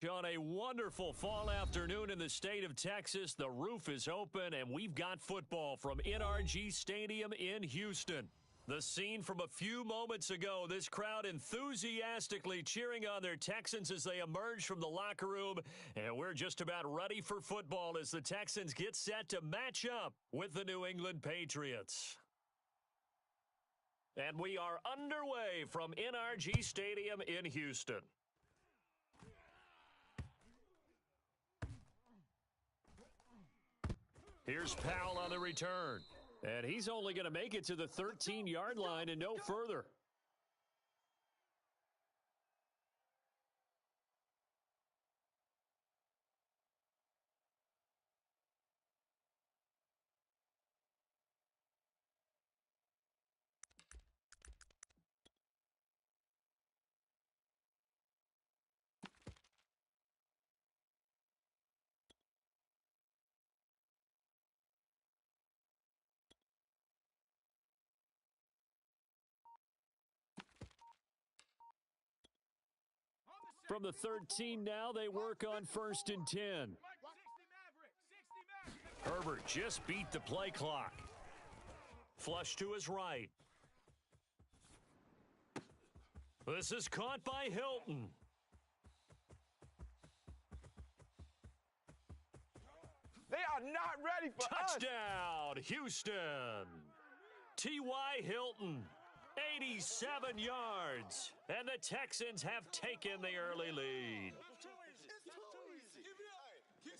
On a wonderful fall afternoon in the state of Texas, the roof is open, and we've got football from NRG Stadium in Houston. The scene from a few moments ago, this crowd enthusiastically cheering on their Texans as they emerge from the locker room, and we're just about ready for football as the Texans get set to match up with the New England Patriots. And we are underway from NRG Stadium in Houston. Here's Powell on the return. And he's only going to make it to the 13-yard line and no further. From the 13 now, they work on 1st and 10. Herbert just beat the play clock. Flush to his right. This is caught by Hilton. They are not ready for Touchdown, Houston. T.Y. Hilton. 87 yards, and the Texans have taken the early lead.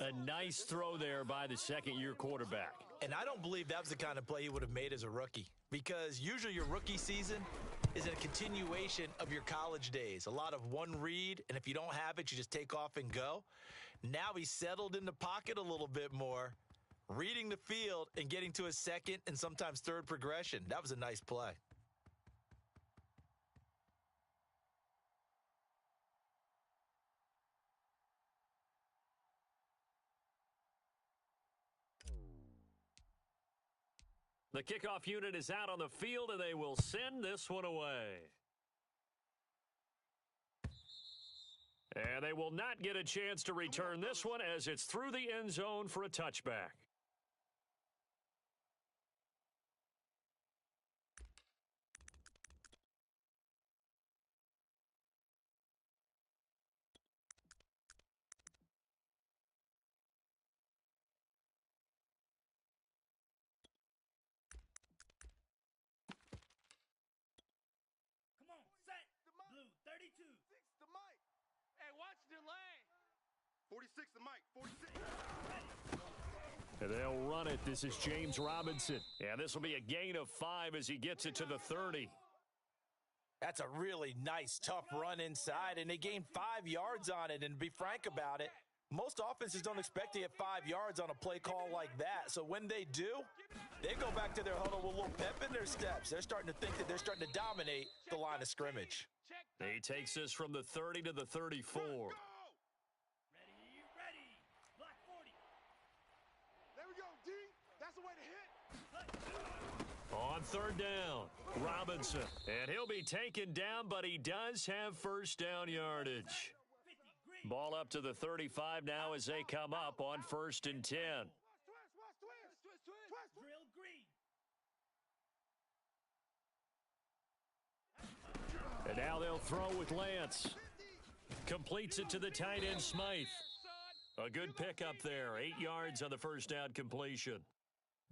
A nice throw there by the second-year quarterback. And I don't believe that was the kind of play he would have made as a rookie, because usually your rookie season is a continuation of your college days. A lot of one read, and if you don't have it, you just take off and go. Now he's settled in the pocket a little bit more, reading the field and getting to his second and sometimes third progression. That was a nice play. The kickoff unit is out on the field, and they will send this one away. And they will not get a chance to return this one as it's through the end zone for a touchback. Watch the lane. 46 the mic. 46. And they'll run it. This is James Robinson. And this will be a gain of 5 as he gets it to the 30. That's a really nice, tough run inside, and they gained 5 yards on it. And to be frank about it, most offenses don't expect to get 5 yards on a play call like that. So when they do, they go back to their huddle with a little pep in their steps. They're starting to think that they're starting to dominate the line of scrimmage. He takes this from the 30 to the 34. Ready. Block 40. There we go, D. That's the way to hit. On third down, Robinson. And he'll be taken down, but he does have first down yardage. Ball up to the 35 now as they come up on 1st and 10. And now they'll throw with Lance. Completes it to the tight end, Smythe. A good pickup there. 8 yards on the first down completion.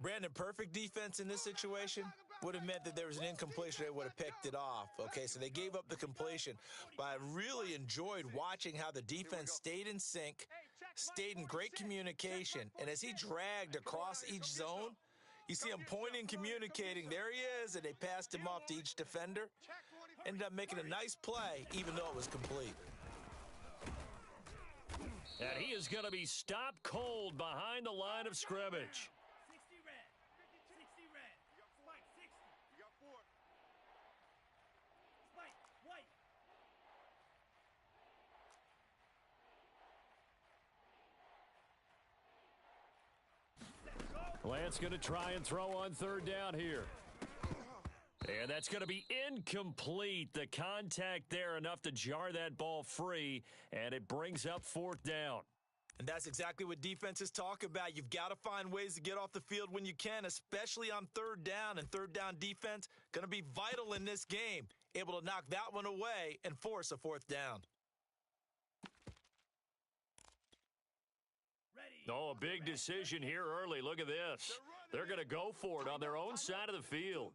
Brandon, perfect defense in this situation would have meant that there was an incompletion. They would have picked it off. Okay, so they gave up the completion. But I really enjoyed watching how the defense stayed in sync, stayed in great communication. And as he dragged across each zone, you see him pointing, communicating. There he is, and they passed him off to each defender. Ended up making a nice play, even though it was complete. And he is going to be stopped cold behind the line of scrimmage. 60 red. 60 red. Spike 60. You got 4. Spike white. Lance going to try and throw on third down here. And that's going to be incomplete. The contact there enough to jar that ball free, and it brings up 4th down. And that's exactly what defenses talk about. You've got to find ways to get off the field when you can, especially on 3rd down. And 3rd down defense going to be vital in this game. Able to knock that one away and force a 4th down. Oh, a big decision here early. Look at this. They're going to go for it on their own side of the field.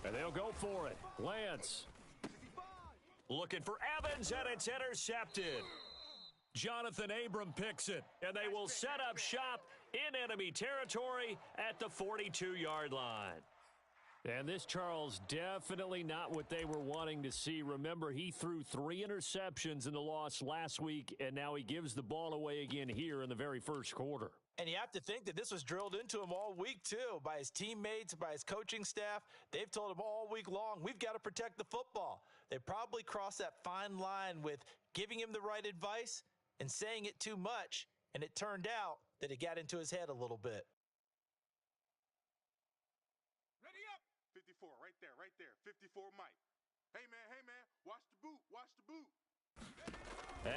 And they'll go for it. Lance looking for Evans, and it's intercepted. Jonathan Abram picks it, and they will set up shop in enemy territory at the 42-yard line. And this, Charles, definitely not what they were wanting to see. Remember, he threw 3 interceptions in the loss last week, and now he gives the ball away again here in the very first quarter. And you have to think that this was drilled into him all week, too, by his teammates, by his coaching staff. They've told him all week long, we've got to protect the football. They probably crossed that fine line with giving him the right advice and saying it too much, and it turned out that it got into his head a little bit. Ready up. 54, right there. 54, Mike. Hey, man, watch the boot.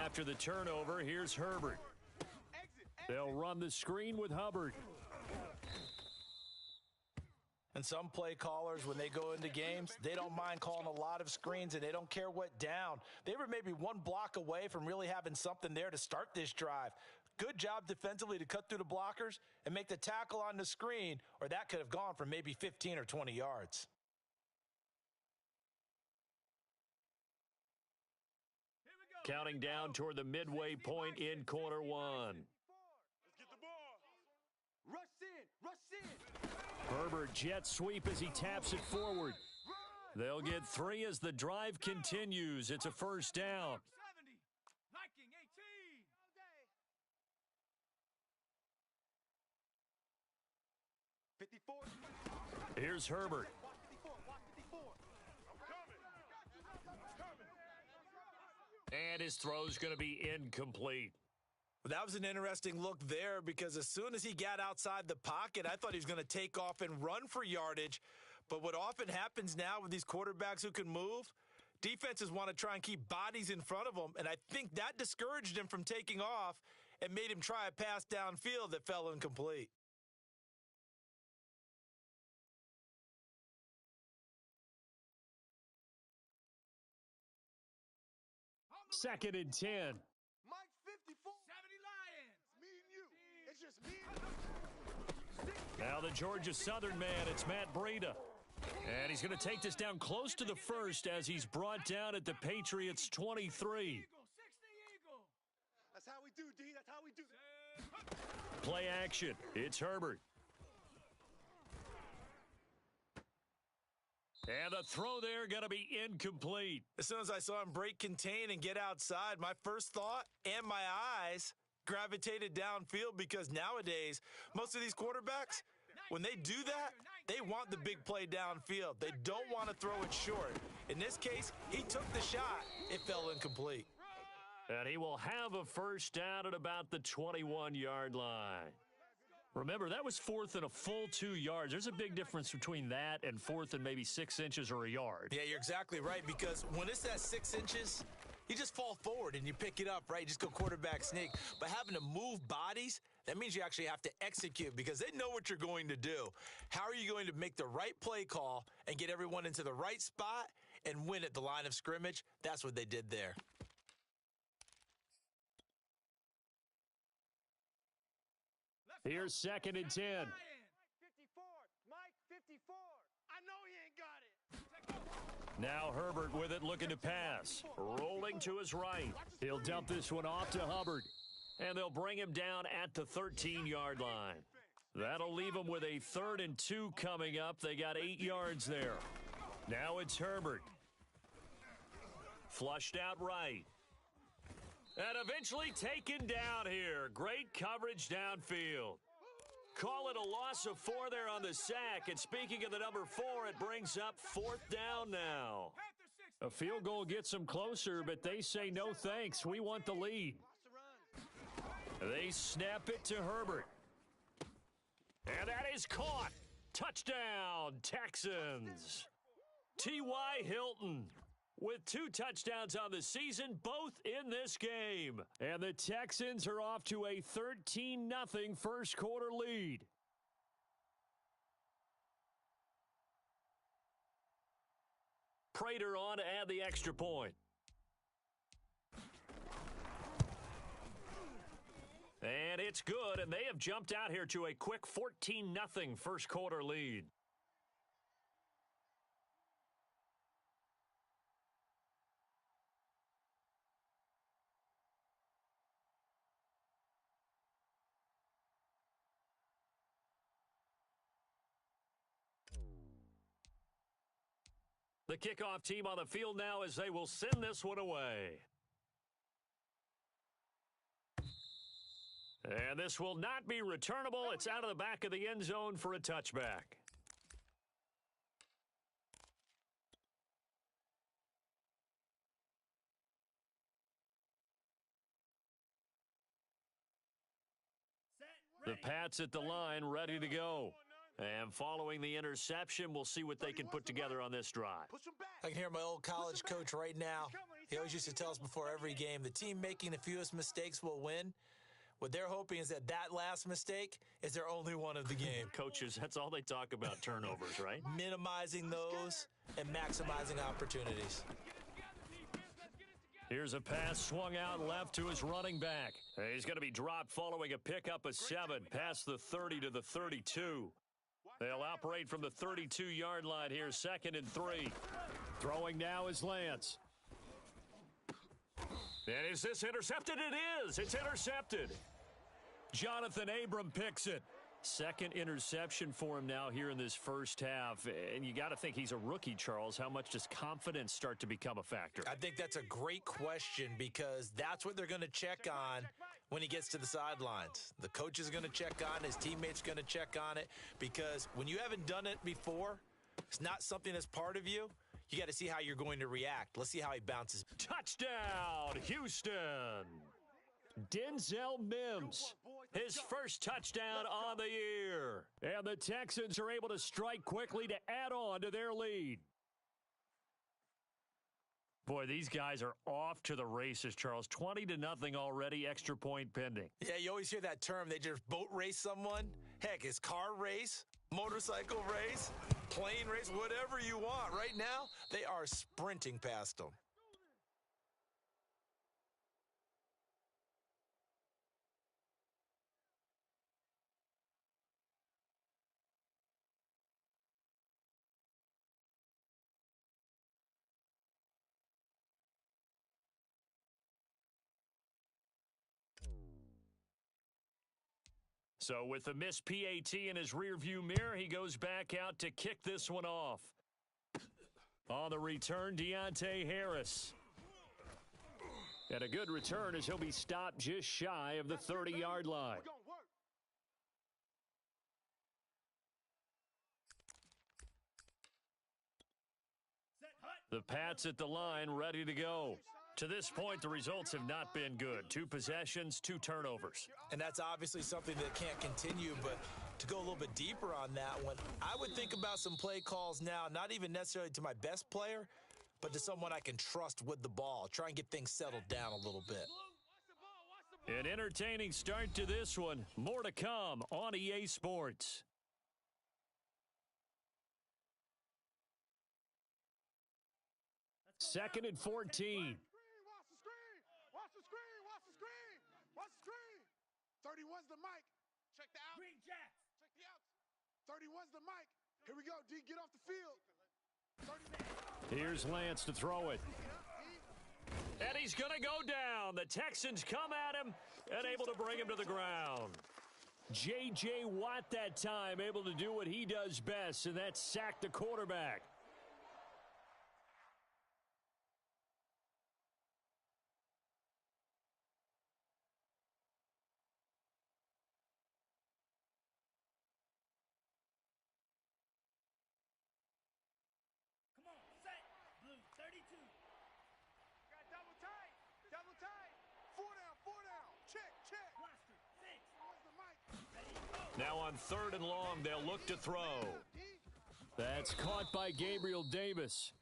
After the turnover, here's Herbert. They'll run the screen with Hubbard. And some play callers, when they go into games, they don't mind calling a lot of screens, and they don't care what down. They were maybe 1 block away from really having something there to start this drive. Good job defensively to cut through the blockers and make the tackle on the screen, or that could have gone for maybe 15 or 20 yards. Counting down toward the midway point in quarter 1. Let's get the ball. Rush in. Herbert jet sweep as he taps it forward. They'll get 3 as the drive continues. It's a first down. 70. Liking 18. 54. Here's Herbert. And his throw's going to be incomplete. That was an interesting look there, because as soon as he got outside the pocket, I thought he was going to take off and run for yardage. But what often happens now with these quarterbacks who can move, defenses want to try and keep bodies in front of them, and I think that discouraged him from taking off and made him try a pass downfield that fell incomplete. Second and 10. Mike 54. 70 Lions. Me and you. It's just me and you. Now the Georgia Southern man, it's Matt Breida. And he's going to take this down close to the first as he's brought down at the Patriots 23. That's how we do, D. That's how we do. Play action. It's Herbert. And the throw there going to be incomplete. As soon as I saw him break contain and get outside, my first thought and my eyes gravitated downfield, because nowadays, most of these quarterbacks, when they do that, they want the big play downfield. They don't want to throw it short. In this case, he took the shot. It fell incomplete. And he will have a first down at about the 21-yard line. Remember, that was 4th and a full 2 yards. There's a big difference between that and 4th and maybe 6 inches or a yard. Yeah, you're exactly right, because when it's that 6 inches, you just fall forward and you pick it up, right? You just go quarterback sneak. But having to move bodies, that means you actually have to execute, because they know what you're going to do. How are you going to make the right play call and get everyone into the right spot and win at the line of scrimmage? That's what they did there. Here's second and 10. 54. Mike 54. I know he ain't got it. Now Herbert with it, looking to pass. Rolling to his right. He'll dump this one off to Hubbard. And they'll bring him down at the 13-yard line. That'll leave him with a 3rd and 2 coming up. They got 8 yards there. Now it's Herbert. Flushed out right. And eventually taken down here. Great coverage downfield. Call it a loss of 4 there on the sack. And speaking of the number 4, it brings up 4th down now. A field goal gets them closer, but they say no thanks. We want the lead. They snap it to Herbert. And that is caught. Touchdown, Texans. T.Y. Hilton with 2 touchdowns on the season, both in this game. And the Texans are off to a 13-0 first quarter lead. Prater on to add the extra point. And it's good, and they have jumped out here to a quick 14-0 first quarter lead. The kickoff team on the field now as they will send this one away. And this will not be returnable. It's out of the back of the end zone for a touchback. The Pats at the line, ready to go. And following the interception, we'll see what they can put together on this drive. I can hear my old college coach right now. He always used to tell us before every game, the team making the fewest mistakes will win. What they're hoping is that last mistake is their only one of the game. Coaches, that's all they talk about, turnovers, right? Minimizing those and maximizing opportunities. Here's a pass swung out left to his running back. He's going to be dropped following a pickup of 7 past the 30 to the 32. They'll operate from the 32-yard line here, 2nd and 3. Throwing now is Lance. And is this intercepted? It is. It's intercepted. Jonathan Abram picks it. 2nd interception for him now here in this first half. And you got to think he's a rookie, Charles. How much does confidence start to become a factor? I think that's a great question because that's what they're going to check on when he gets to the sidelines. The coach is going to check on, his teammates going to check on it, because when you haven't done it before, it's not something that's part of you. You got to see how you're going to react. Let's see how he bounces. Touchdown, Houston. Denzel Mims, his first touchdown on the year. And the Texans are able to strike quickly to add on to their lead. Boy, these guys are off to the races, Charles. 20-0 already, extra point pending. Yeah, you always hear that term. They just boat race someone. Heck, it's car race, motorcycle race, plane race, whatever you want. Right now, they are sprinting past them. So with the missed PAT in his rearview mirror, he goes back out to kick this one off. On the return, Deontay Harris. And a good return as he'll be stopped just shy of the 30-yard line. The Pats at the line, ready to go. To this point, the results have not been good. 2 possessions, 2 turnovers. And that's obviously something that can't continue, but to go a little bit deeper on that one, I would think about some play calls now, not even necessarily to my best player, but to someone I can trust with the ball. Try and get things settled down a little bit. An entertaining start to this one. More to come on EA Sports. Second and 14. Watch the screen. Watch the screen. Watch the screen. Watch the screen. 31's the mic. Check the out. Green Jacks. Check the outs. 31's the mic. Here we go, D. Get off the field. 30. Here's Lance to throw it. And he's going to go down. The Texans come at him and able to bring him to the ground. J.J. Watt that time able to do what he does best, and that's sack the quarterback. Come on, set, blue, 32. Now on 3rd and long, they'll look to throw. That's caught by Gabriel Davis.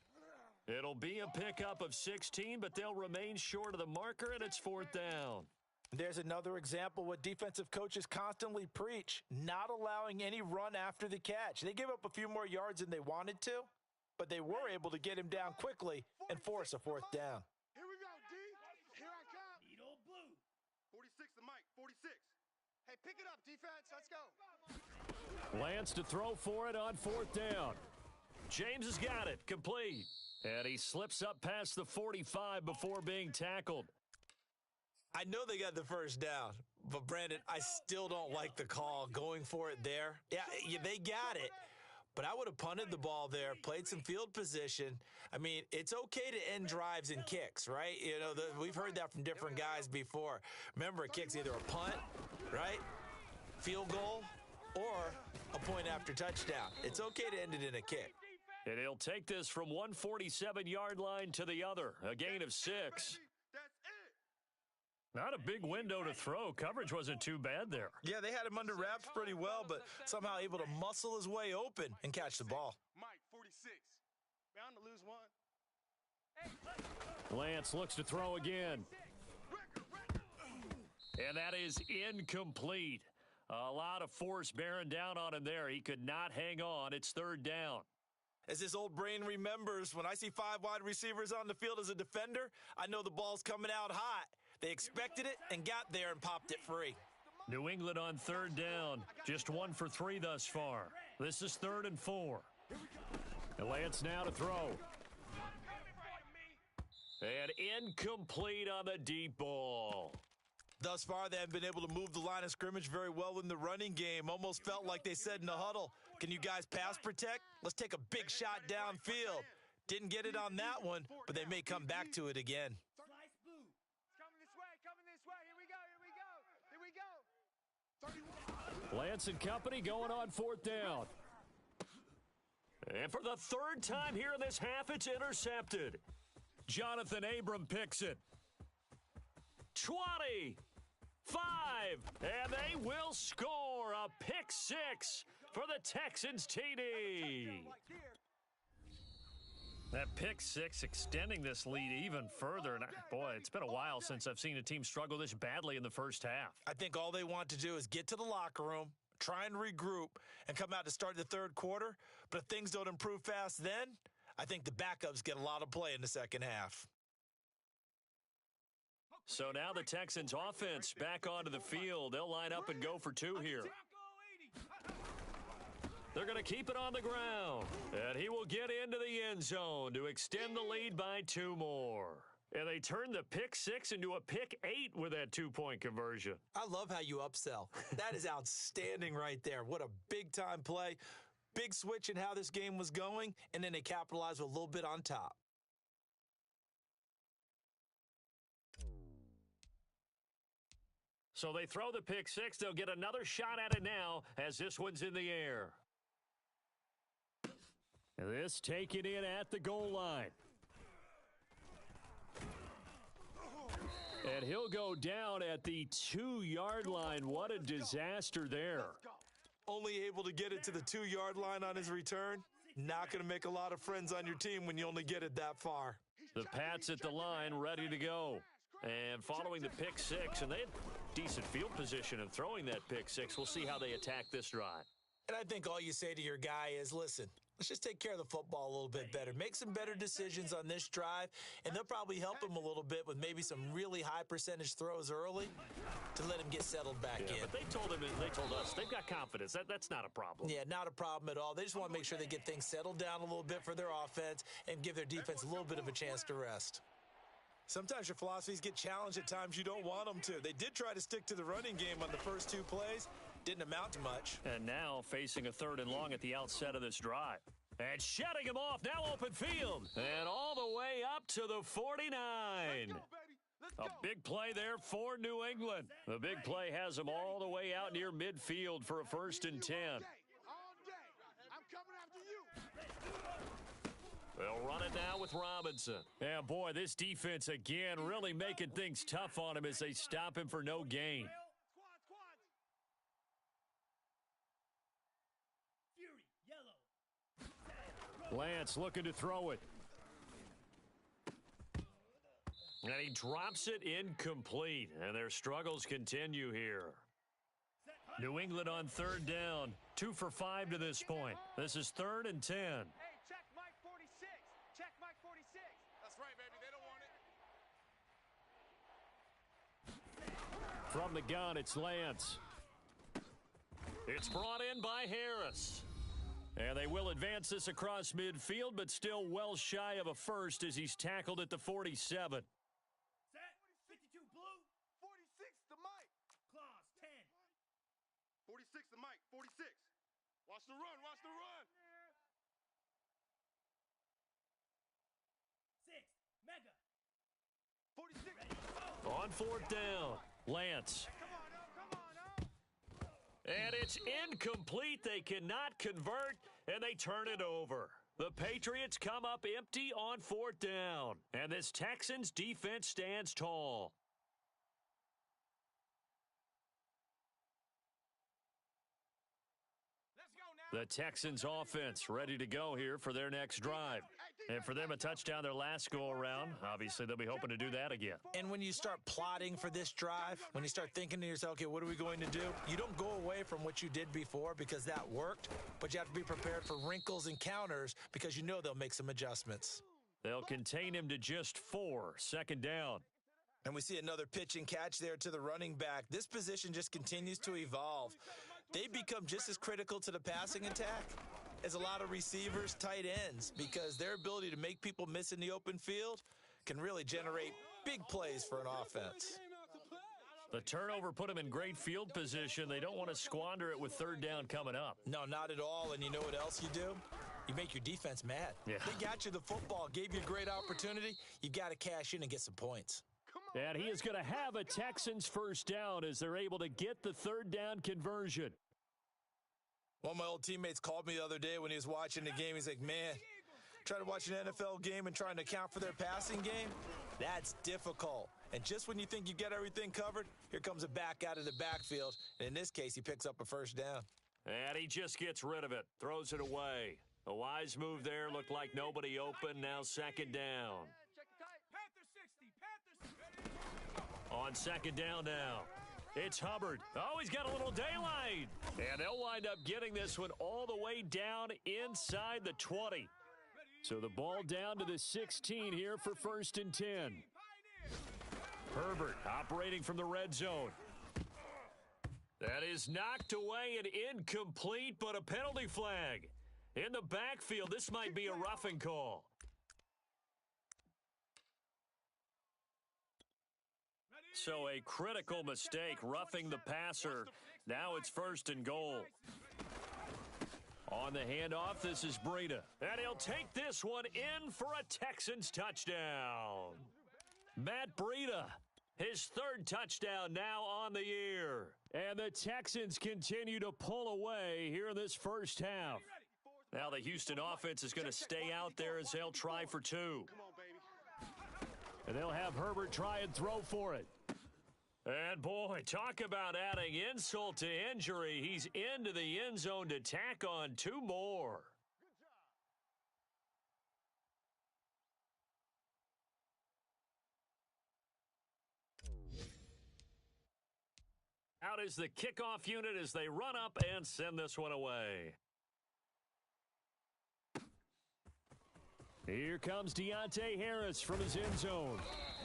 It'll be a pickup of 16, but they'll remain short of the marker, and it's 4th down. There's another example what defensive coaches constantly preach, not allowing any run after the catch. They gave up a few more yards than they wanted to, but they were able to get him down quickly and force a 4th down. Here we go, D. Here I come. Needle blue. 46 to Mike, 46. Hey, pick it up, defense. Let's go. Lance to throw for it on 4th down. James has got it, complete. And he slips up past the 45 before being tackled. I know they got the 1st down, but Brandon, I still don't like the call going for it there. Yeah, they got it, but I would have punted the ball there, played some field position. I mean, it's okay to end drives and kicks, right? You know, we've heard that from different guys before. Remember, a kick's either a punt, right, field goal, or a point after touchdown. It's okay to end it in a kick. And he'll take this from 147-yard line to the other, a gain of 6. Not a big window to throw. Coverage wasn't too bad there. Yeah, they had him under wraps pretty well, but somehow able to muscle his way open and catch the ball. Mike, 46. Bound to lose one. Lance looks to throw again. And that is incomplete. A lot of force bearing down on him there. He could not hang on. It's 3rd down. As his old brain remembers, when I see 5 wide receivers on the field as a defender, I know the ball's coming out hot. They expected it and got there and popped it free. New England on 3rd down. Just 1 for 3 thus far. This is 3rd and 4. And Lance now to throw. And incomplete on the deep ball. Thus far, they haven't been able to move the line of scrimmage very well in the running game. Almost felt like they said in the huddle, can you guys pass protect? Let's take a big shot downfield. Didn't get it on that one, but they may come back to it again. Lance and company going on 4th down. And for the 3rd time here in this half, it's intercepted. Jonathan Abram picks it. 20, 5, and they will score a pick 6 for the Texans TD. That pick 6 extending this lead even further. And boy, it's been a while since I've seen a team struggle this badly in the first half. I think all they want to do is get to the locker room, try and regroup, and come out to start the 3rd quarter. But if things don't improve fast then, I think the backups get a lot of play in the 2nd half. So now the Texans offense back onto the field. They'll line up and go for 2 here. They're going to keep it on the ground. And he will get into the end zone to extend the lead by 2 more. And they turn the pick 6 into a pick 8 with that 2-point conversion. I love how you upsell. That is outstanding right there. What a big-time play. Big switch in how this game was going, and then they capitalized with a little bit on top. So they throw the pick 6. They'll get another shot at it now as this one's in the air. This taken in at the goal line. And he'll go down at the 2-yard line. What a disaster there. Only able to get it to the 2-yard line on his return. Not going to make a lot of friends on your team when you only get it that far. The Pats at the line ready to go. And following the pick 6, and they had decent field position of throwing that pick 6. We'll see how they attack this drive. And I think all you say to your guy is, listen, let's just take care of the football a little bit better. Make some better decisions on this drive, and they'll probably help him a little bit with maybe some really high percentage throws early to let him get settled back in. But they told us they've got confidence. That's not a problem. Yeah, not a problem at all. They just want to make sure they get things settled down a little bit for their offense and give their defense a little bit of a chance to rest. Sometimes your philosophies get challenged at times you don't want them to. They did try to stick to the running game on the first 2 plays. Didn't amount to much. And now facing a 3rd and long at the outset of this drive. And shutting him off, now open field. And all the way up to the 49. A big play there for New England. The big play has them all the way out near midfield for a 1st and 10. All day. I'm coming after you. They'll run it now with Robinson. Yeah, boy, this defense again really making things tough on him as they stop him for no gain. Lance looking to throw it. And he drops it incomplete, and their struggles continue here. New England on third down, 2 for 5 to this point. This is 3rd and 10. Hey, check Mike 46. Check Mike 46. That's right, baby. They don't want it. From the gun, it's Lance. It's brought in by Harris. And they will advance this across midfield, but still well shy of a first as he's tackled at the 47. Set. 52 blue. 46 to Mike. Claws 10. 46 to Mike. 46. Watch the run. Watch the run. 6. Mega. 46. On 4th down, Lance. And it's incomplete. They cannot convert, and they turn it over. The Patriots come up empty on 4th down, and this Texans defense stands tall. The Texans offense ready to go here for their next drive. And for them, a touchdown their last go-around. Obviously, they'll be hoping to do that again. And when you start plotting for this drive, when you start thinking to yourself, okay, what are we going to do? You don't go away from what you did before because that worked, but you have to be prepared for wrinkles and counters because you know they'll make some adjustments. They'll contain him to just 4, 2nd down. And we see another pitch and catch there to the running back. This position just continues to evolve. They become just as critical to the passing attack as a lot of receivers, tight ends, because their ability to make people miss in the open field can really generate big plays for an offense. The turnover put them in great field position. They don't want to squander it with 3rd down coming up. No, not at all. And you know what else you do? You make your defense mad. Yeah. They got you the football, gave you a great opportunity. You got to cash in and get some points. And he is going to have a Texans 1st down as they're able to get the 3rd down conversion. One of my old teammates called me the other day when he was watching the game. He's like, man, trying to watch an NFL game and trying to account for their passing game, that's difficult. And just when you think you get everything covered, here comes a back out of the backfield. And in this case, he picks up a 1st down. And he just gets rid of it, throws it away. A wise move there, looked like nobody open, now 2nd down. On 2nd down now, it's Hubbard. Oh, he's got a little daylight. And they'll wind up getting this one all the way down inside the 20. So the ball down to the 16 here for 1st and 10. Herbert operating from the red zone. That is knocked away and incomplete, but a penalty flag. In the backfield, this might be a roughing call. So a critical mistake, roughing the passer. Now it's 1st and goal. On the handoff, this is Breida. And he'll take this one in for a Texans touchdown. Matt Breida, his 3rd touchdown now on the year. And the Texans continue to pull away here in this 1st half. Now the Houston offense is going to stay out there as they'll try for 2. And they'll have Herbert try and throw for it. And boy, talk about adding insult to injury. He's into the end zone to tack on 2 more. Out is the kickoff unit as they run up and send this one away. Here comes Deontay Harris from his end zone.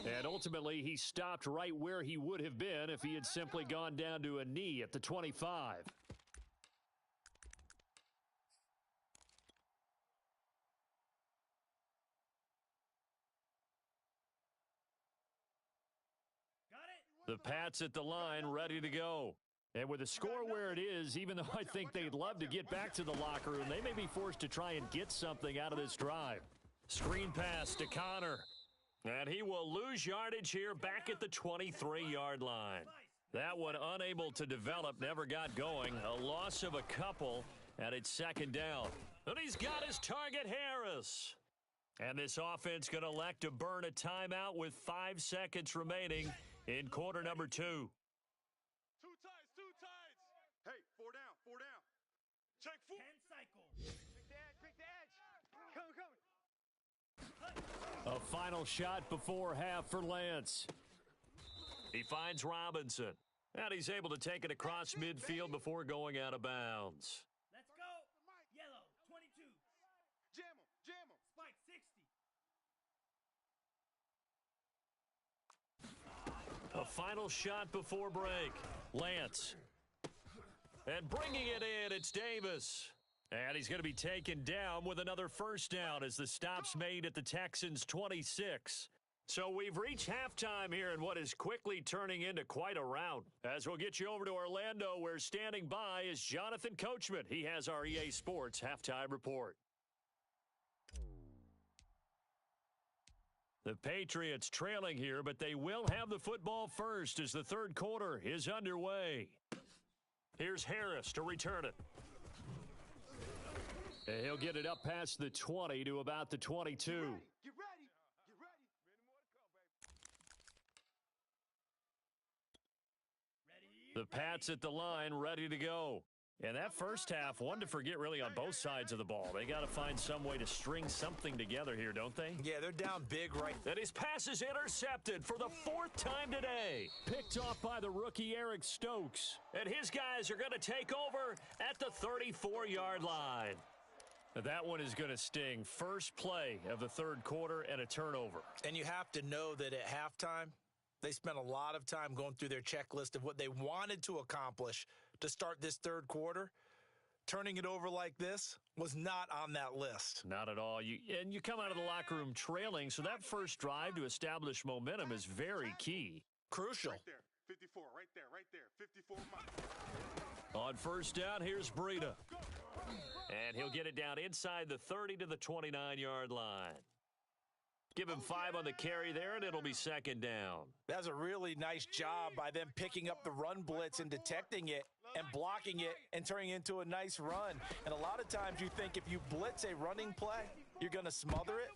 And ultimately, he stopped right where he would have been if he had simply gone down to a knee at the 25. The Pats at the line, ready to go. And with the score where it is, even though I think they'd love to get back to the locker room, they may be forced to try and get something out of this drive. Screen pass to Connor. And he will lose yardage here back at the 23-yard line. That one unable to develop, never got going. A loss of a couple, and it's 2nd down. And he's got his target, Harris. And this offense going to elect to burn a timeout with 5 seconds remaining in quarter number 2. Two tights, two tights. Hey, 4 down, 4 down. Check 4. 10 cycle. Big the edge, big the edge. Come Final shot before half for Lance. He finds Robinson. And he's able to take it across midfield before going out of bounds. Let's go. Yellow, 22. Jam him, jam him. Spike, 60. A final shot before break. Lance. And bringing it in, it's Davis. And he's going to be taken down with another first down as the stop's made at the Texans' 26. So we've reached halftime here in what is quickly turning into quite a rout. As we'll get you over to Orlando, where standing by is Jonathan Coachman. He has our EA Sports halftime report. The Patriots trailing here, but they will have the football first as the third quarter is underway. Here's Harris to return it. And he'll get it up past the 20 to about the 22. Get ready. The Pats at the line, ready to go. And that first half, one to forget really on both sides of the ball. They got to find some way to string something together here, don't they? Yeah, they're down big right. And his pass is intercepted for the fourth time today. Picked off by the rookie Eric Stokes. And his guys are going to take over at the 34-yard line. That one is going to sting. First play of the third quarter and a turnover. And you have to know that at halftime, they spent a lot of time going through their checklist of what they wanted to accomplish to start this third quarter. Turning it over like this was not on that list. Not at all. You come out of the locker room trailing, so that first drive to establish momentum is very key. Crucial. Right there. 54, right there. 54 miles. On first down, here's Breida. And he'll get it down inside the 30 to the 29-yard line. Give him 5 on the carry there, and it'll be second down. That's a really nice job by them picking up the run blitz and detecting it and blocking it and turning it into a nice run. And a lot of times you think if you blitz a running play, you're going to smother it.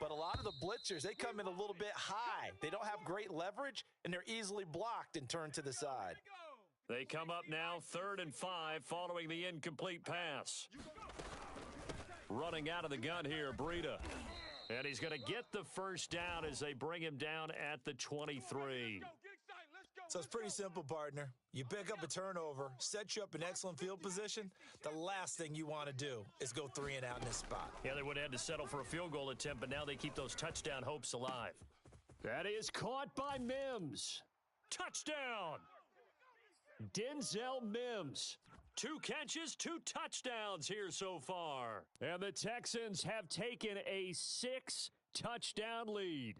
But a lot of the blitzers, they come in a little bit high. They don't have great leverage, and they're easily blocked and turned to the side. They come up now 3rd and 5 following the incomplete pass. Running out of the gun here, Breida. And he's going to get the first down as they bring him down at the 23. So it's pretty simple, partner. You pick up a turnover, set you up in excellent field position. The last thing you want to do is go 3 and out in this spot. Yeah, they would have had to settle for a field goal attempt, but now they keep those touchdown hopes alive. That is caught by Mims. Touchdown! Denzel Mims. 2 catches, 2 touchdowns here so far. And the Texans have taken a 6-touchdown lead.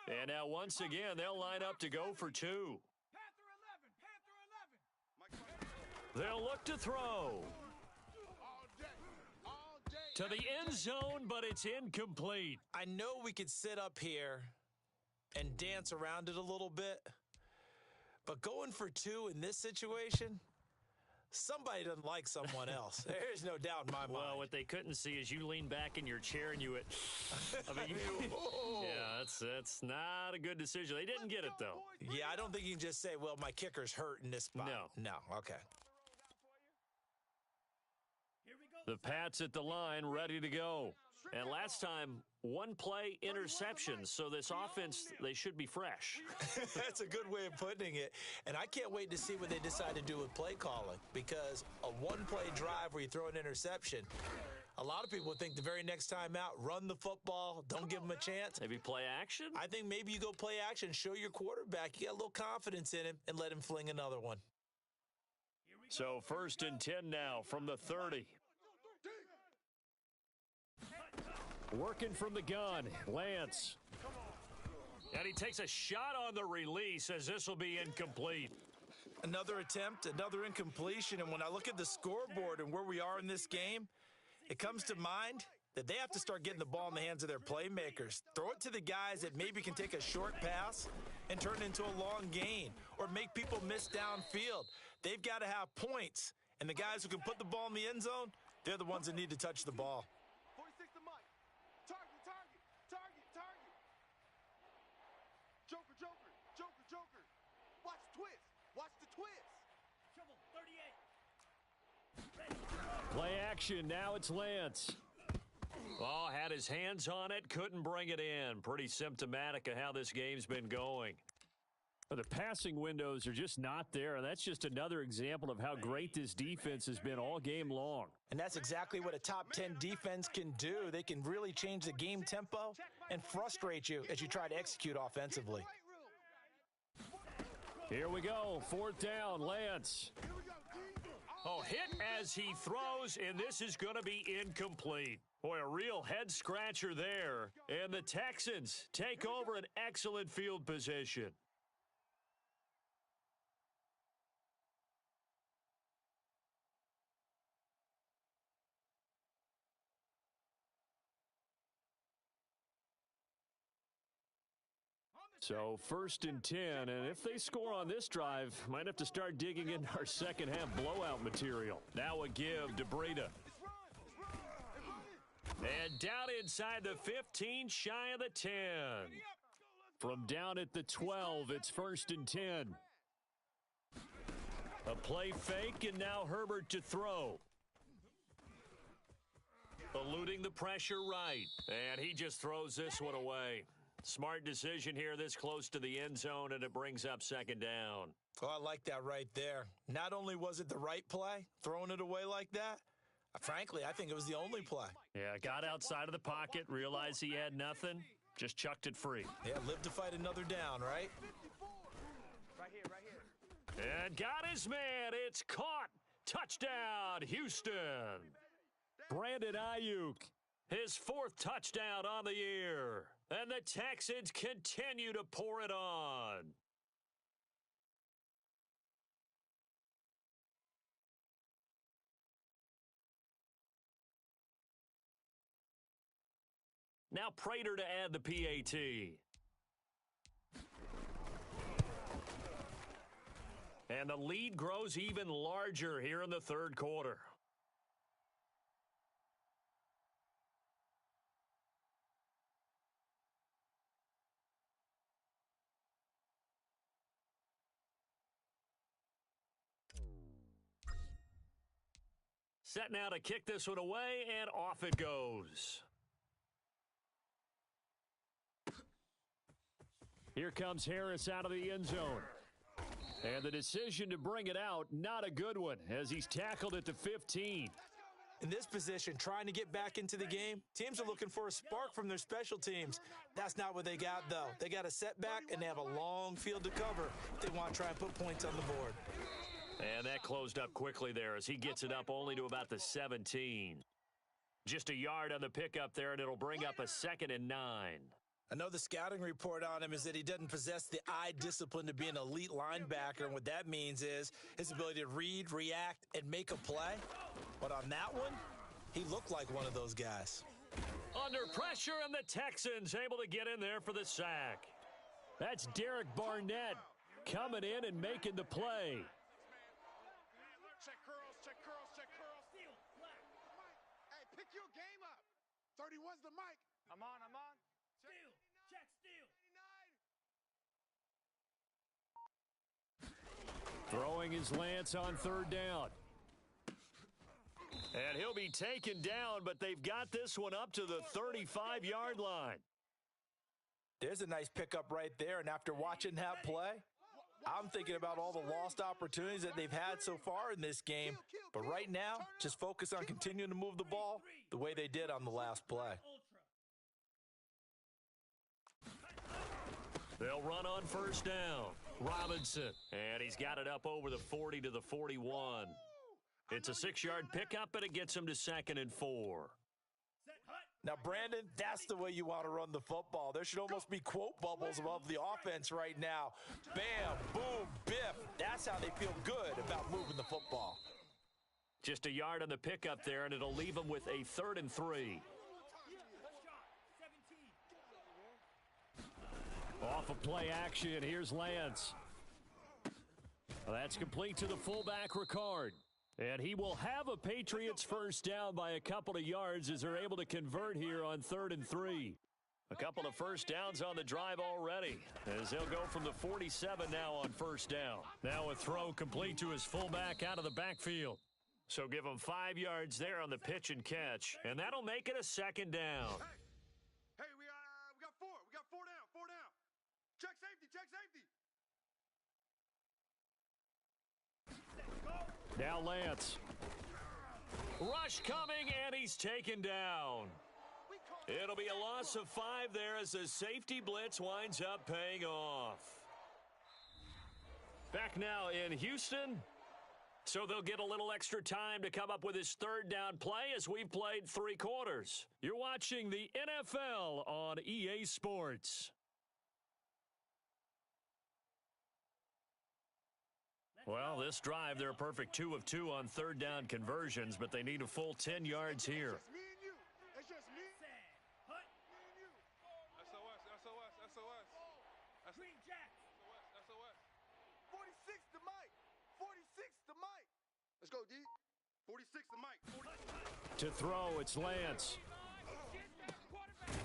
And now once again, they'll line up to go for 2. They'll look to throw. To the end zone, but it's incomplete. I know we could sit up here and dance around it a little bit, but going for 2 in this situation, somebody doesn't like someone else. There's no doubt in my mind. Well, what they couldn't see is you lean back in your chair and you went, yeah, that's not a good decision. They didn't get it, though. Yeah, I don't think you can just say, well, my kicker's hurt in this spot. No, okay. The Pats at the line, ready to go. And last time, 1 play interception, so this offense, they should be fresh. That's a good way of putting it. And I can't wait to see what they decide to do with play calling, because a 1-play drive where you throw an interception, a lot of people think the very next time out, run the football, don't give them a chance. Maybe play action? I think maybe you go play action, show your quarterback, you got a little confidence in him, and let him fling another one. So 1st and 10 now from the 30. Working from the gun, Lance. And he takes a shot on the release as this will be incomplete. Another attempt, another incompletion, and when I look at the scoreboard and where we are in this game, it comes to mind that they have to start getting the ball in the hands of their playmakers. Throw it to the guys that maybe can take a short pass and turn it into a long gain or make people miss downfield. They've got to have points, and the guys who can put the ball in the end zone, they're the ones that need to touch the ball. 46 to Mike. Target. Joker. Watch the twist. Trouble, 38. Play action. Now it's Lance. Oh, had his hands on it. Couldn't bring it in. Pretty symptomatic of how this game's been going. The passing windows are just not there, and that's just another example of how great this defense has been all game long. And that's exactly what a top 10 defense can do. They can really change the game tempo and frustrate you as you try to execute offensively. Here we go. 4th down, Lance. Oh, hit as he throws, and this is going to be incomplete. Boy, a real head-scratcher there. And the Texans take over an excellent field position. So 1st and 10, and if they score on this drive, might have to start digging into our second half blowout material. Now a give to Breida. And down inside the 15, shy of the 10. From down at the 12, it's 1st and 10. A play fake, and now Herbert to throw. Eluding the pressure right, and he just throws this one away. Smart decision here this close to the end zone, and it brings up 2nd down. Oh, I like that right there. Not only was it the right play, throwing it away like that, frankly, I think it was the only play. Yeah, got outside of the pocket, realized he had nothing, just chucked it free. Yeah, live to fight another down, right? Right here. And got his man. It's caught. Touchdown, Houston. Brandon Ayuk, his 4th touchdown on the year. And the Texans continue to pour it on. Now Prater to add the PAT. And the lead grows even larger here in the 3rd quarter. Set now to kick this one away, and off it goes. Here comes Harris out of the end zone. And the decision to bring it out, not a good one, as he's tackled at the 15. In this position, trying to get back into the game, teams are looking for a spark from their special teams. That's not what they got, though. They got a setback, and they have a long field to cover if they want to try and put points on the board. And that closed up quickly there as he gets it up only to about the 17. Just a yard on the pickup there, and it'll bring up a 2nd and 9. I know the scouting report on him is that he doesn't possess the eye discipline to be an elite linebacker, and what that means is his ability to read, react, and make a play. But on that one, he looked like one of those guys. Under pressure, and the Texans able to get in there for the sack. That's Derek Barnett coming in and making the play. Check curls, check curls, check curls. Hey, pick your game up. 31's the mic. I'm on. Steal. Check steal. Throwing his Lance on 3rd down. And he'll be taken down, but they've got this one up to the 35-yard line. There's a nice pickup right there, and after watching that play, I'm thinking about all the lost opportunities that they've had so far in this game. But right now, just focus on continuing to move the ball the way they did on the last play. They'll run on 1st down. Robinson. And he's got it up over the 40 to the 41. It's a 6-yard pickup, and it gets him to 2nd and 4. Now, Brandon, that's the way you want to run the football. There should almost be quote bubbles above the offense right now. Bam, boom, biff. That's how they feel good about moving the football. Just a yard on the pickup there, and it'll leave him with a 3rd and 3. Off of play action, here's Lance. Well, that's complete to the fullback, Ricard. And he will have a Patriots 1st down by a couple of yards as they're able to convert here on 3rd and 3. A couple of 1st downs on the drive already as they'll go from the 47 now on 1st down. Now a throw complete to his fullback out of the backfield. So give them 5 yards there on the pitch and catch, and that'll make it a second down. Hey, we got 4. We got 4 down. 4 down. Check safety. Check safety. Now Lance. Rush coming, and he's taken down. It'll be a loss of 5 there as the safety blitz winds up paying off. Back now in Houston. So they'll get a little extra time to come up with his third down play as we've played 3 quarters. You're watching the NFL on EA Sports. Well, this drive, they're a perfect 2 of 2 on third down conversions, but they need a full 10 yards here. It's me and you. It's just me. Hut. Me and you. SOS. Green Jack. SOS. 46 to Mike. 46 to Mike. Let's go, D. 46 to Mike. To throw, it's Lance.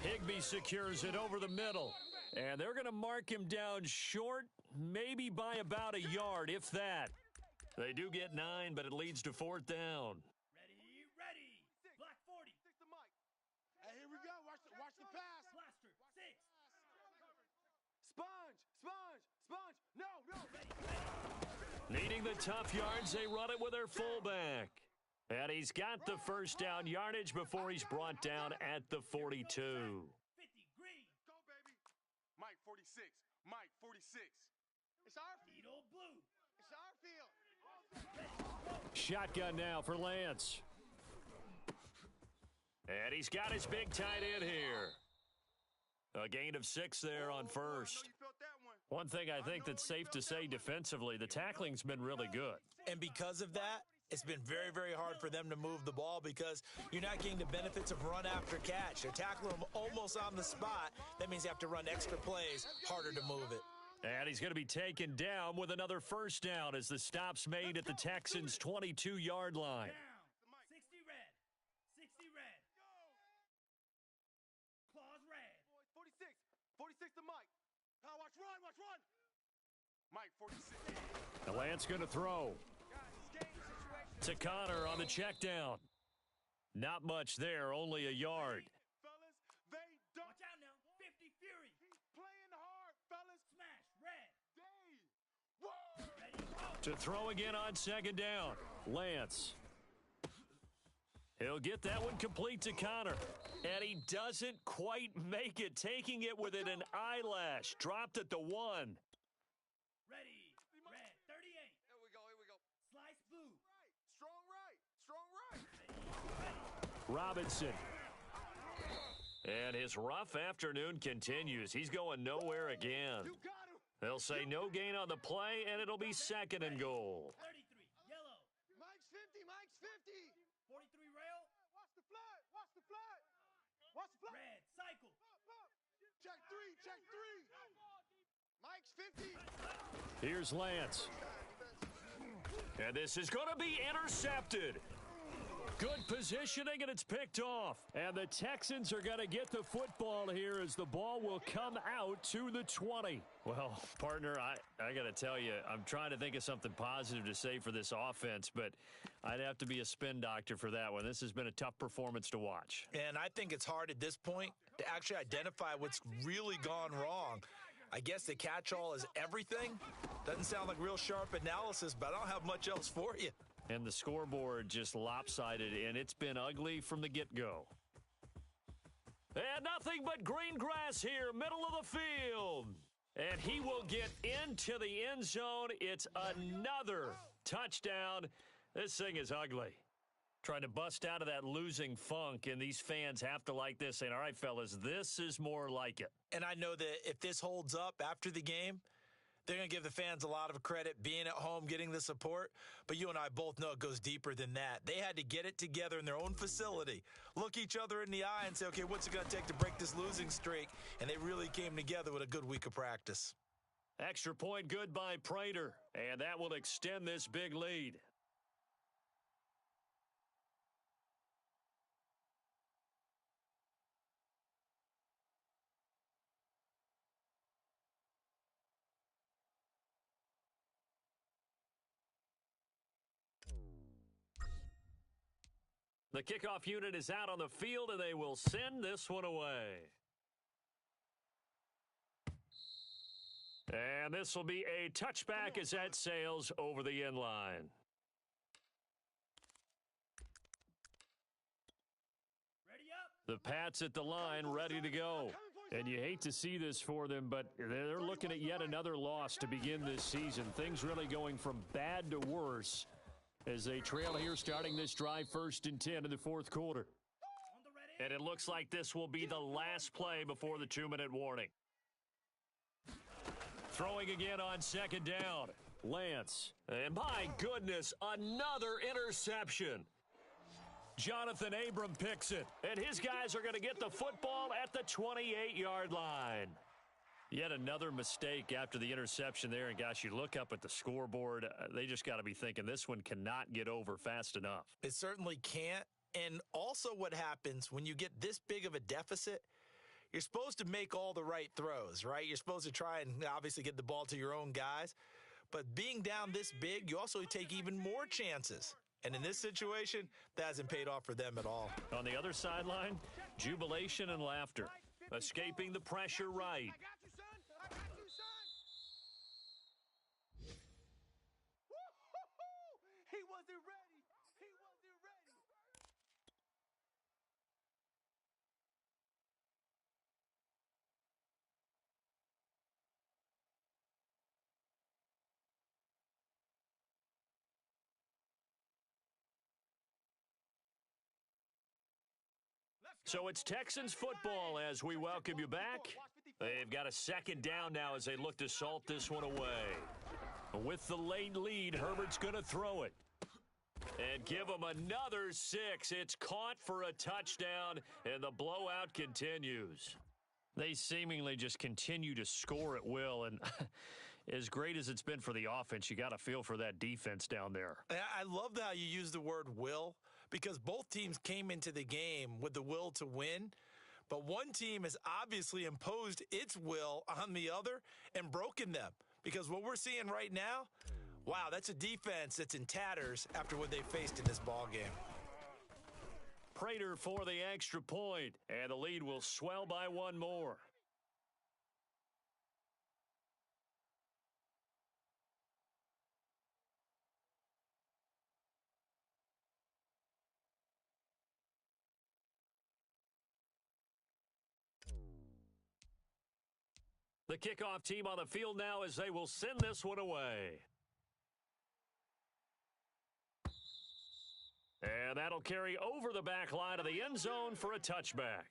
Higbee secures it over the middle. And they're going to mark him down short, maybe by about a yard, if that. They do get 9, but it leads to 4th down. Ready. Black 40. Hey, here we go. Watch the pass. Blaster. 6. Sponge. No. Needing the tough yards, they run it with their fullback. And he's got the first down yardage before he's brought down at the 42. 50. Green. Go, baby. Mike, 46. Mike, 46. It's our field. Beetle blue. It's our field. Shotgun now for Lance. And he's got his big tight end here. A gain of 6 there on first. I know you felt that one. One thing I think that's safe to say defensively, the tackling's been really good. And because of that, it's been very, very hard for them to move the ball because you're not getting the benefits of run after catch. They're tackling them almost on the spot. That means you have to run extra plays, harder to move it. And he's going to be taken down with another first down as the stop's made at the Texans' 22-yard line. Down. 60 red. 60 red. Claws red. 46. 46 to Mike. Power, watch run. Mike, 46. Now Lance going to throw. To Connor on the check down. Not much there, only a yard. Fellas, they don't. Watch out now. 50 Fury. He's playing hard, fellas. Smash red. Dave. Whoa. Ready. Go. To throw again on second down. Lance. He'll get that one complete to Connor. And he doesn't quite make it, taking it within an eyelash. Dropped at the 1. Ready. Red. 38. Here we go. Slice blue. Strong right. Robinson. And his rough afternoon continues. He's going nowhere again. You got him. They'll say no gain on the play, and it'll be second and goal. 33. Yellow. Mike's 50. 43 rail. Watch the flag. Red. Cycle. Check 3. Mike's 50. Here's Lance. And this is going to be intercepted. Good positioning, and it's picked off. And the Texans are going to get the football here as the ball will come out to the 20. Well, partner, I got to tell you, I'm trying to think of something positive to say for this offense, but I'd have to be a spin doctor for that one. This has been a tough performance to watch. And I think it's hard at this point to actually identify what's really gone wrong. I guess the catch-all is everything. Doesn't sound like real sharp analysis, but I don't have much else for you. And the scoreboard just lopsided, and it's been ugly from the get-go. And nothing but green grass here, middle of the field. And he will get into the end zone. It's another touchdown. This thing is ugly. Trying to bust out of that losing funk, and these fans have to like this, saying, all right, fellas, this is more like it. And I know that if this holds up after the game, they're going to give the fans a lot of credit being at home, getting the support. But you and I both know it goes deeper than that. They had to get it together in their own facility, look each other in the eye and say, okay, what's it going to take to break this losing streak? And they really came together with a good week of practice. Extra point good by Prater, and that will extend this big lead. The kickoff unit is out on the field, and they will send this one away. And this will be a touchback as that sails over the end line. Ready up. The Pats at the line, ready to go. And you hate to see this for them, but they're looking at yet another loss to begin this season. Things really going from bad to worse as they trail here starting this drive 1st and 10 in the fourth quarter. On the ready. And it looks like this will be the last play before the 2-minute warning. Throwing again on 2nd down. Lance. And my goodness, another interception. Jonathan Abram picks it, and his guys are going to get the football at the 28-yard line. Yet another mistake after the interception there, and gosh, you look up at the scoreboard, they just got to be thinking this one cannot get over fast enough. It certainly can't. And also what happens when you get this big of a deficit, you're supposed to make all the right throws, right? You're supposed to try and obviously get the ball to your own guys. But being down this big, you also take even more chances. And in this situation, that hasn't paid off for them at all. On the other sideline, jubilation and laughter. Escaping the pressure right. I got you, son. I got you, son. Woo-hoo-hoo. He wasn't ready. He wasn't ready. So it's Texans football as we welcome you back. They've got a 2nd down now as they look to salt this one away. With the late lead, Herbert's going to throw it. And give him another 6. It's caught for a touchdown, and the blowout continues. They seemingly just continue to score at will, and as great as it's been for the offense, you got to feel for that defense down there. I love how you use the word will, because both teams came into the game with the will to win, but one team has obviously imposed its will on the other and broken them. Because what we're seeing right now, wow, that's a defense that's in tatters after what they faced in this ball game. Prater for the extra point, and the lead will swell by one more. The kickoff team on the field now as they will send this one away. And that'll carry over the back line of the end zone for a touchback.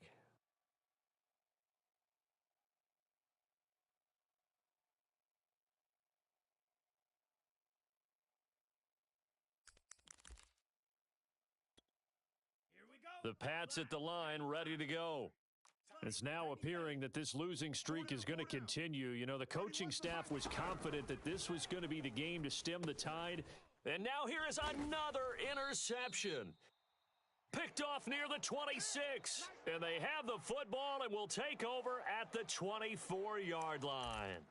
Here we go. The Pats at the line, ready to go. It's now appearing that this losing streak is going to continue. You know, the coaching staff was confident that this was going to be the game to stem the tide. And now here is another interception. Picked off near the 26. And they have the football and will take over at the 24-yard line.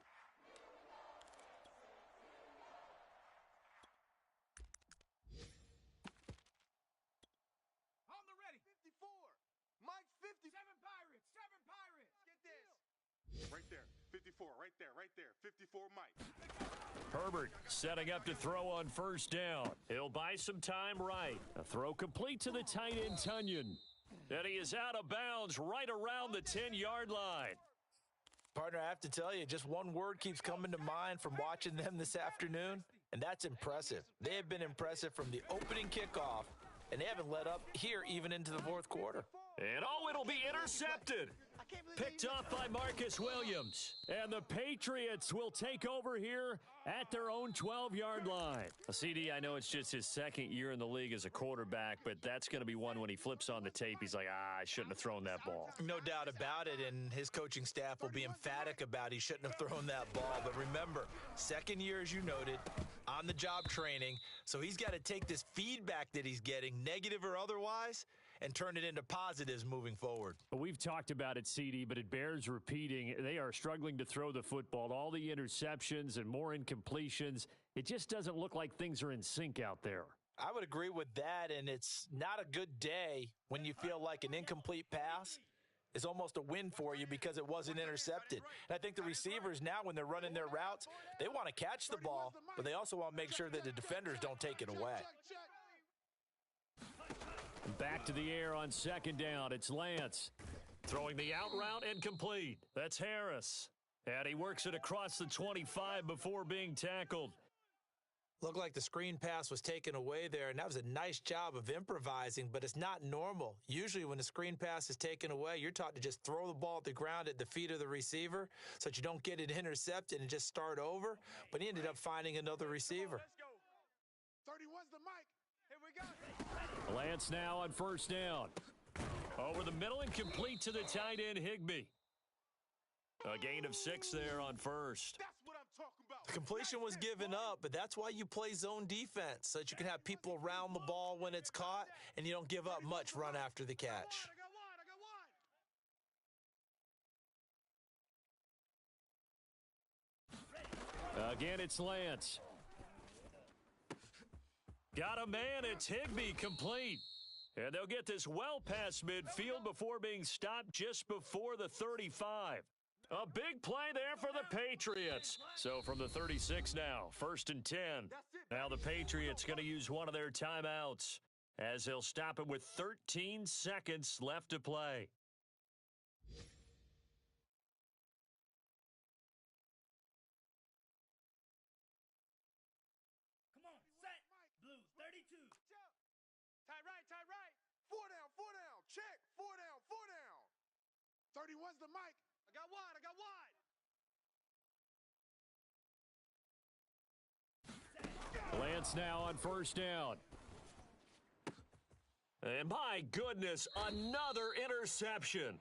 On the ready. 54. Mike 50. 7 Pirates. 7 Pirates. Get this. Right there. 54. Right there. Right there. 54 Mike. Herbert setting up to throw on 1st down. He'll buy some time right. A throw complete to the tight end, Tunyon. And he is out of bounds right around the 10-yard line. Partner, I have to tell you, just one word keeps coming to mind from watching them this afternoon, and that's impressive. They have been impressive from the opening kickoff, and they haven't let up here even into the fourth quarter. And oh, it'll be intercepted. Picked off by Marcus Williams. And the Patriots will take over here at their own 12-yard line. CD, I know it's just his 2nd year in the league as a quarterback, but that's going to be one when he flips on the tape. He's like, I shouldn't have thrown that ball. No doubt about it, and his coaching staff will be emphatic about he shouldn't have thrown that ball. But remember, 2nd year, as you noted, on-the-job training, so he's got to take this feedback that he's getting, negative or otherwise, and turn it into positives moving forward. We've talked about it, CD, but it bears repeating. They are struggling to throw the football. All the interceptions and more incompletions. It just doesn't look like things are in sync out there. I would agree with that, and it's not a good day when you feel like an incomplete pass is almost a win for you because it wasn't intercepted. And I think the receivers now, when they're running their routes, they want to catch the ball, but they also want to make sure that the defenders don't take it away. Back to the air on second down. It's Lance. Throwing the out route and complete. That's Harris. And he works it across the 25 before being tackled. Looked like the screen pass was taken away there, and that was a nice job of improvising, but it's not normal. Usually when the screen pass is taken away, you're taught to just throw the ball at the ground at the feet of the receiver so that you don't get it intercepted and just start over, but he ended up finding another receiver. 31's the mic. Here we go. Lance now on first down. Over the middle and complete to the tight end, Higbee. A gain of 6 there on first. That's what I'm talking about. The completion was given up, but that's why you play zone defense, so that you can have people around the ball when it's caught, and you don't give up much run after the catch. I got one. Again, it's Lance. Got a man. It's Higbee, complete. And they'll get this well past midfield before being stopped just before the 35. A big play there for the Patriots. So from the 36 now, 1st and 10. Now the Patriots going to use one of their timeouts as they'll stop it with 13 seconds left to play. Come on, set. Blue, 32. Tight right. 4 down. Check. 4 down. 31's the mic. I got wide. Lance now on first down. And my goodness, another interception.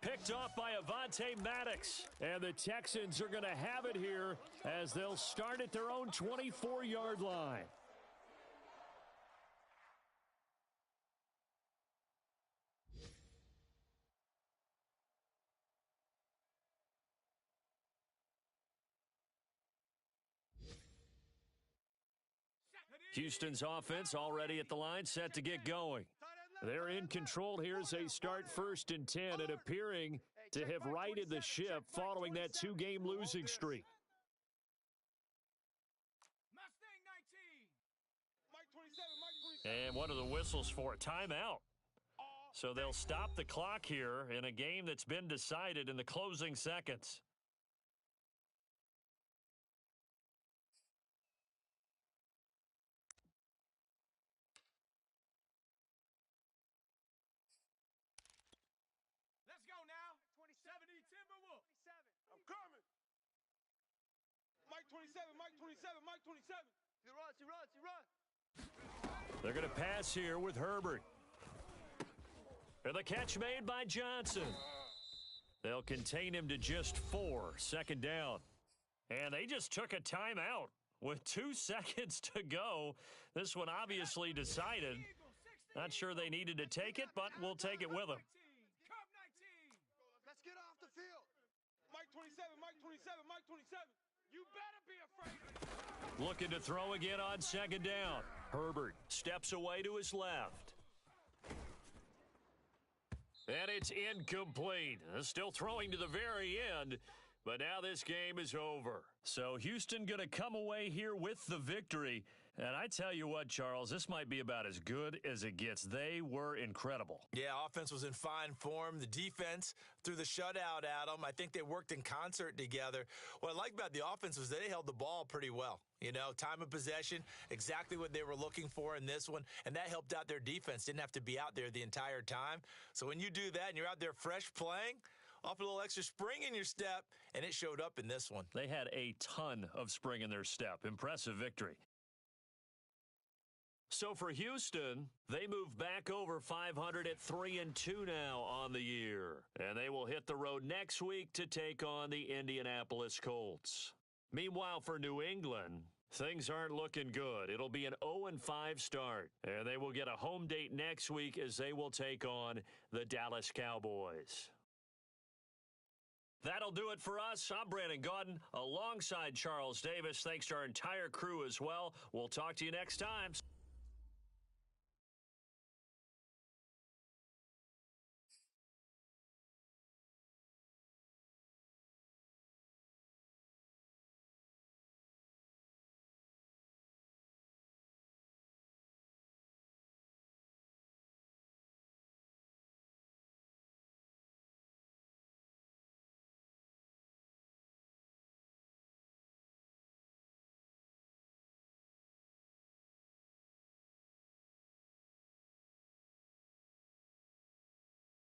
Picked off by Avonte Maddox. And the Texans are going to have it here as they'll start at their own 24-yard line. Houston's offense already at the line, set to get going. They're in control here as they start 1st and 10 and appearing to have righted the ship following that 2-game losing streak. And what are the whistles for? A timeout. So they'll stop the clock here in a game that's been decided in the closing seconds. Let's go now. 70 Timberwolves. I'm coming. Mike 27. He runs. They're going to pass here with Herbert. And the catch made by Johnson. They'll contain him to just 4, 2nd down. And they just took a timeout with 2 seconds to go. This one obviously decided. Not sure they needed to take it, but we'll take it with them. Let's get off the field. Mike 27. You better be afraid. Looking to throw again on 2nd down. Herbert steps away to his left. And it's incomplete. Still throwing to the very end, but now this game is over. So Houston going to come away here with the victory. And I tell you what, Charles, this might be about as good as it gets. They were incredible. Yeah, offense was in fine form. The defense threw the shutout at them. I think they worked in concert together. What I like about the offense was they held the ball pretty well. You know, time of possession, exactly what they were looking for in this one, and that helped out their defense. Didn't have to be out there the entire time. So when you do that and you're out there fresh playing, off a little extra spring in your step, and it showed up in this one. They had a ton of spring in their step. Impressive victory. So for Houston, they move back over 500 at 3-2 now on the year. And they will hit the road next week to take on the Indianapolis Colts. Meanwhile, for New England, things aren't looking good. It'll be an 0-5 start. And they will get a home date next week as they will take on the Dallas Cowboys. That'll do it for us. I'm Brandon Gaudin alongside Charles Davis. Thanks to our entire crew as well. We'll talk to you next time.